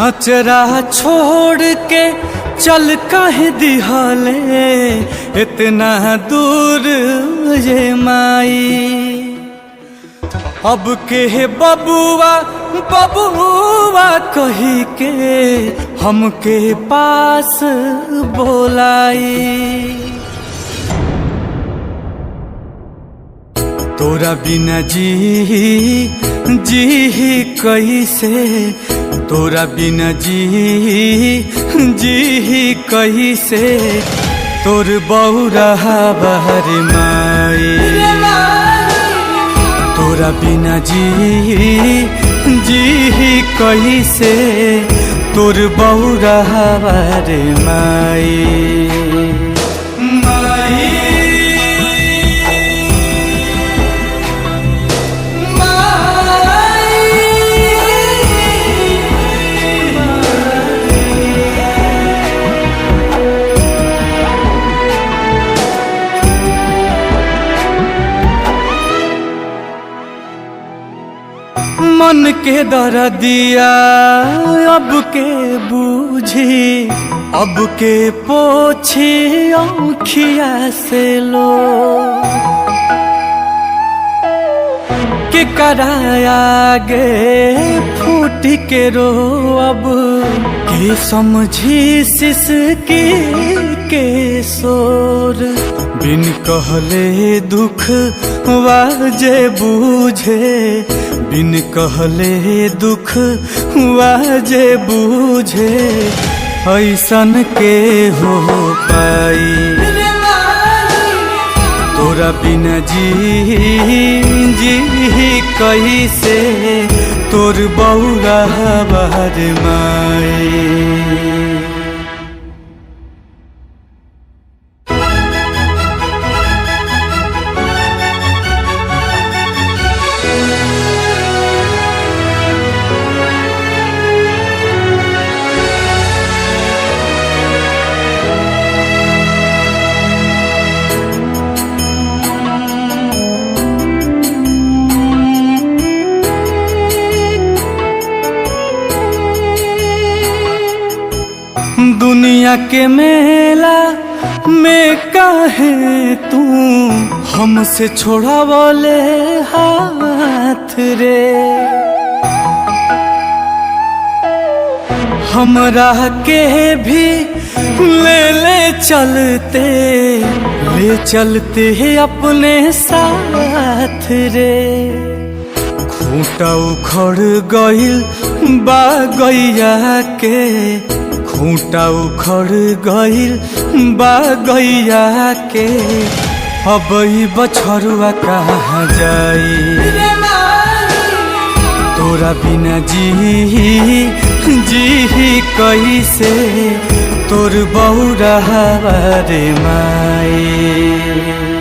अचरा छोड़ के चल काहे दिहले इतना दूर ये माई। अब के बबुआ बबुआ कही के हमके पास बोलाई। तोरा बिना जी कैसे, तोरा बिना जी कैसे, तोर बौरा बहर माई। तोरा बिना जी कैसे, तोर बौरा बहर माई। मन के दर्दिया अब के बूझी, अब के पोछी आँखिया से लो। के कराया गे फूट के रो, अब के समझी सिसकी के शोर। बिन कहले दुख वाजे बूझे, बिन कहले दुख वाजे बूझे, ऐसन के हो पाई। तोरा बिना जी कैसे, तोर बौरा बहर माई। दुनिया के मेला में काहे तू हमसे छोड़ावले हाथ रे। हमरा के भी ले चलते अपने साथ रे। खूंटा उखड़ गइल बा गैया के, खूंटा उखड़ गइल बा गैया के, अब बछरुआ कहाँ जाई। तोरा बिना जी कैसे, तोर बौरा बहर माई।